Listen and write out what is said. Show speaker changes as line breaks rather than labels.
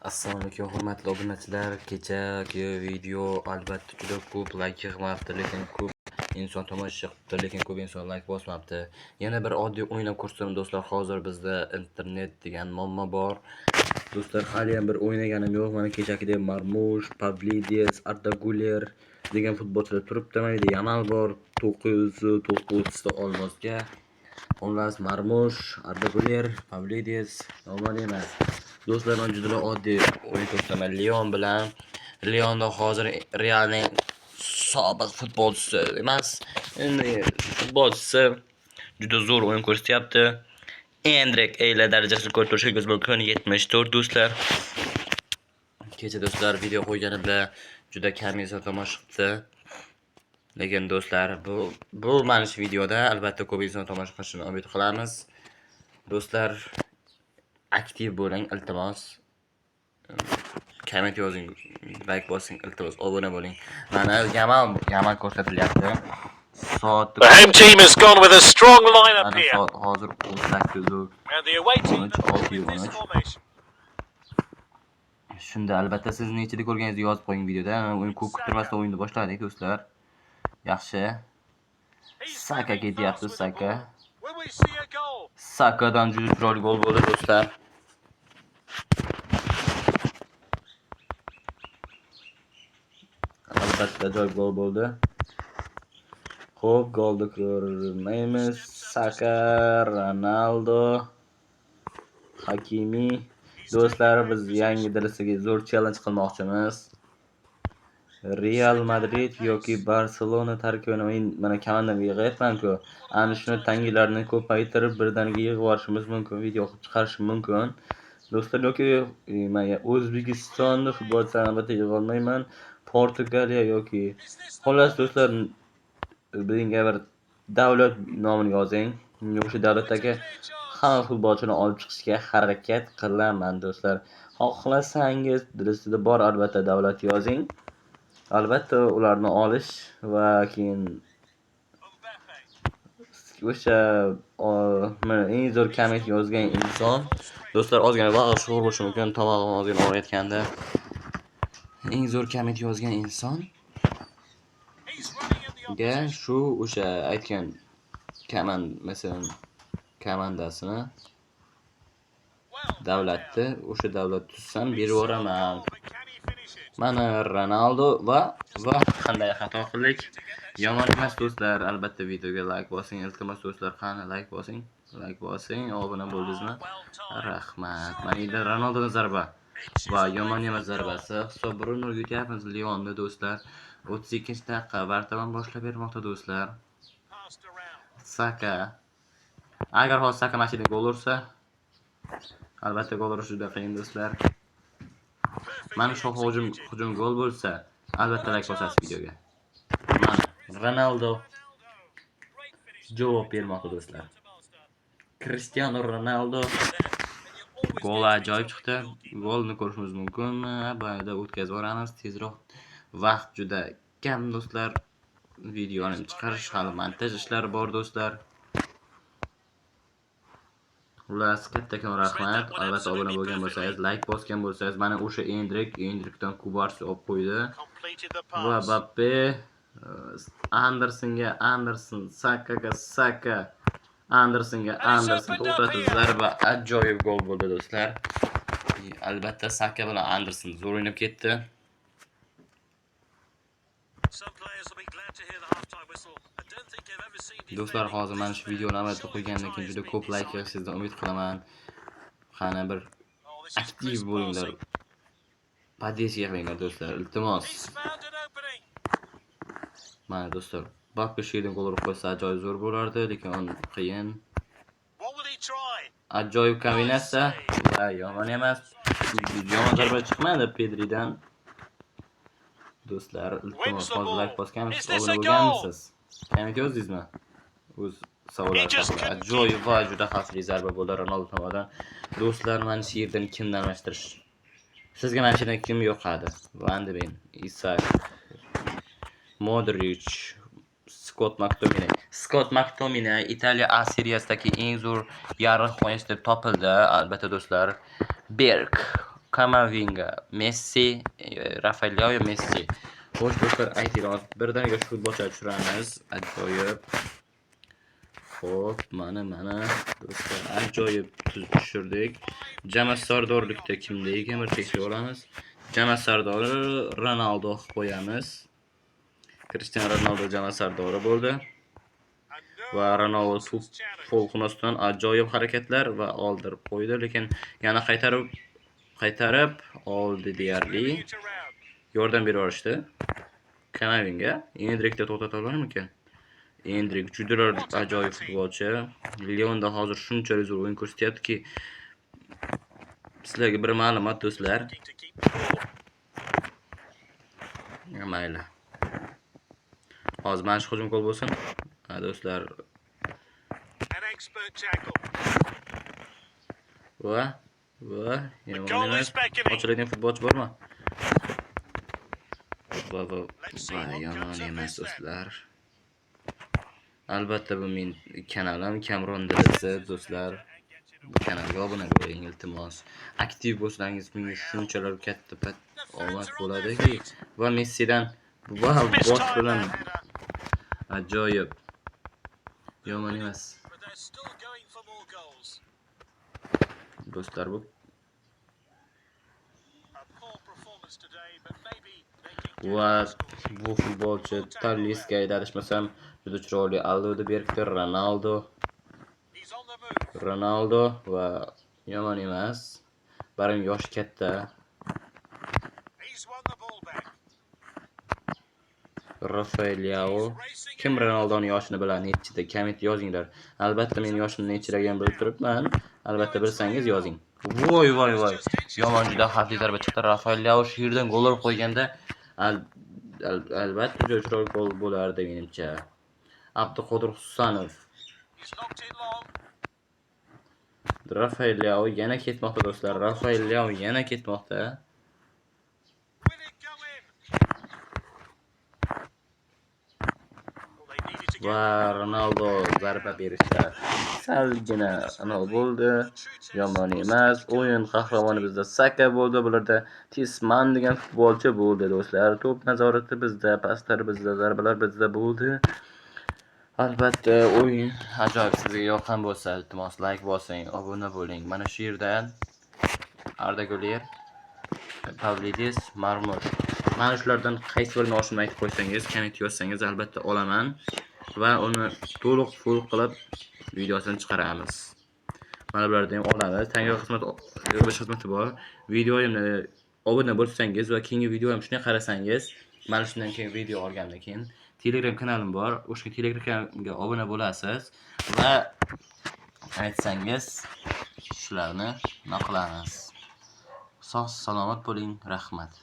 Assalomu alaykum hurmatli obunachilar. Kechagi video albatta juda ko'p like yig'mabdi, lekin ko'p inson tomosha qilibdi, lekin ko'p inson like bosmabdi. Yana bir oddiy o'ynab ko'rsatam do'stlar. Hozir bizda internet degan muammo bor. Do'stlar, hali ham bir o'ynaganim yo'q. Mana kechagidek Marmush, Pavlidis, Arda Güler degan futbolchilar turibdi. Mana Yamal bor 909 ta olmosga. Xullas Marmush, Arda Güler, Pavlidis yomon emas. Do'stlar, men juda oddiy o'yin ko'rsataman Leon bilan. Leonda hozir Realning sobiq futbolchisi emas, endi futbolchisi juda zo'r o'yin ko'rsatyapti. Endrik Eyla darajasini ko'tarishingiz mumkin 74 do'stlar. Kecha do'stlar video qo'yganimda juda kam inson tomosha qildi. Lekin do'stlar, bu mana shu videoda albatta ko'p inson tomosha qilishini umid qilamiz. Do'stlar, aktiv bo'ling iltimos. Komment yozing, like bosing, iltimos obuna bo'ling. Mana Yamal ko'rsatilyapti.
The home team has gone with a strong lineup here.
Hozir 8
And the away team with this formation.
Shunda albatta siz nechida ko'rganingizni yozib qo'ying videoda. O'yin ko'p kutilmasdan o'yinni boshladik do'stlar. Yaxshi. Saka ketyapti, Saka.
Will we see a goal?
Sakadan juda chiroyli gol bo'ldi do'stlar. Albatta joy gol bo'ldi. Xo'p, golni ko'rmaymiz. Saka, Ronaldo, Hakimi. Do'stlar, biz yangi darsaga zo'r challenge qilmoqchimiz. Real Madrid yoki Barselona tarkibini men mana komandamga yig'ayapman-ku. Ana shuni tangilarni ko'paytirib birdaniga yig'ib yuborishimiz mumkin, video qilib chiqarishim mumkin. Do'stlar, yoki men O'zbekistonda futbolchilarni albatta yig'ib olmayman. Portugaliya yoki xullas do'stlar, bizga bir davlat nomini yozing. O'sha davlatdagi hamma futbolchini olib chiqishga harakat qilaman do'stlar. Xohlasangiz dilingizda bor albatta davlat yozing. Albatta ularni olish va keyin o'sha mana eng zo'r komment yozgan inson do'stlar, ozgina vaqt shug'ul bo'lishi mumkin, tomog'im ozgina og'riyotganda. Eng zo'r komment yozgan inson ga shu o'sha aytgan komandasini davlatni o'sha davlat tutsam berib yuboraman. Mana Ronaldo va qanday xato qildik. Yomon emas do'stlar, albatta videoga like bosing, iltimos do'stlar, qani like bosing, obuna bo'ldingizmi? Rahmat. Mana endi Ronaldoning zarba va yomon emas zarbasi. Hisob 1-0 yutyapmiz Leonni do'stlar. 32-daqiqa Bartaman boshlab bermoqda do'stlar. Saka. Agar hozir Saka mashina gol ursa, albatta gol urish juda qiyin do'stlar. Mana shu hujum gol bo'lsa, albatta like bosasiz videoga. Mana Ronaldo javob bermoqda do'stlar. Cristiano Ronaldo gol ajoyib chiqdi. Golni ko'rishimiz mumkinmi? Bayda o'tkazib yuboramiz tezroq. Vaqt juda kam do'stlar. Videoni chiqarish hali montaj ishlari bor do'stlar. Xullas, kattakon rahmat. Albatta obuna bo'lgan bo'lsangiz, like bosgan bo'lsangiz, mana o'sha Endrikdan Kubarsi olib qo'ydi. Va Mbappe, Anderson, Sakaga Saka, Andersonga to'xtatib zarba, ajoyib gol bo'ldi do'stlar. Albatta Saka bilan Anderson zo'r o'ynab ketdi. Do'stlar, hozir mana shu videoni amalga qo'ygandan keyin juda ko'p like yig'ishingizdan umid qilaman. Qani bir aktiv bo'linglar. Podesiya qilinglar do'stlar, iltimos. Mana do'stlar, Mbappe shuydan gol urib qo'ysa ajoyib zo'r bo'lardi, lekin qiyin. Ajoyib kombinatsiya va yomon emas. Yomon zarba chiqmadi Pedridan. Do'stlar, iltimos hozir like bosgansiz, obuna bo'lganmisiz? Komment yozdingizmi? O'z savollar ajoyib va juda xavfli zarba bo'ldi Ronaldo tomonidan. Do'stlar, mana shu yerdan kimni almashtirish? Sizga mana shunday kim yoqadi? Van de Beek, Isak, Modric, Scott McTominay Italiya A seriyasidagi eng zo'r yarim himoyachi deb topildi. Albatta do'stlar, Berg, Kamavinga, Messi, Rafael Leao, Messi. Xo'sh do'stlar, aytinglar, birdaniga shu futbolchilarni tushiramiz. Ajoyib. Xo'p, mana do'stlar, ajoyib tushirdik. Jamoa sardorlikda kimda ekan bir tekshirib olamiz. Jamoa sardori Ronaldo qilib qo'yamiz. Cristiano Ronaldo jamoa sardori bo'ldi. Va Ronaldo to'lqinostdan ajoyib harakatlar va oldirib qo'ydi, lekin yana qaytarib oldi deyarli. Yordam berib yuborishdi. Kamavinga Endrikda to'xtata olarmikan? Endrik juda ajoyib futbolchi. Leonda hozir shunchalik zo'r o'yin ko'rsatyaptiki, sizlarga bir ma'lumot do'stlar. Mayli. Hozir mana shu hujum gol bo'lsin. Do'stlar. Va yomon emas. Ochiladigan futbolchi bormi? Va yomon emas do'stlar. Albatta bu men kanalim Kamron Dilisi do'stlar. Bu kanalga obuna bo'ling iltimos. Aktiv bo'lsangiz menga shunchalar katta omad bo'ladiki va Messidan bosh bilan ajoyib. Yomon emas. Do'stlar bu futbolchi Talisca adashmasam juda chiroyli Alderweireld, Ronaldo va yomon emas. Barim yosh katta. Rafael Leao. Kim Ronaldoning yoshini biladi? Nechida? Komment yozinglar. Albatta men yoshimni nechiragan bilib turibman. Albatta bilsangiz yozing. Voy. Yomon juda xavfli zarba chiqdi. Rafael Leao shu yerdan gol urib qo'yganda albatta juda chiroyli gol bo'lardi menimcha. Abduqodir Husanov. Rafael Leao yana ketmoqda do'stlar. Rafael Leao yana ketmoqda. Va Ronaldo zarba berishda salgina anavi bo'ldi. Yomon emas. O'yin qahramoni bizda Saka bo'ldi. Bularda Tisman degan futbolchi bo'ldi do'stlar. To'p nazorati bizda, paslar bizda, zarbalar bizda bo'ldi. Albatta o'yin ajoyib. Sizga yoqqan bo'lsa, iltimos like bosing, obuna bo'ling. Mana shu yerdan Arda Güler, Pavlidis, Marmush. Mana shulardan qaysi birini olishimni aytib qo'ysangiz, komment yozsangiz albatta olaman va uni to'liq full qilib videosini chiqaramiz. Mana bularni ham olamiz. Tanga xizmati bor. Videoyimni obuna bo'lsangiz va keyingi videoyim shunday qarasangiz, mana shundan keyin video olgandan keyin Telegram kanalim bor. O'sha Telegram kanaliga obuna bo'lasiz va aytsangiz shularni nima qilamiz. Sog' salomat bo'ling. Rahmat.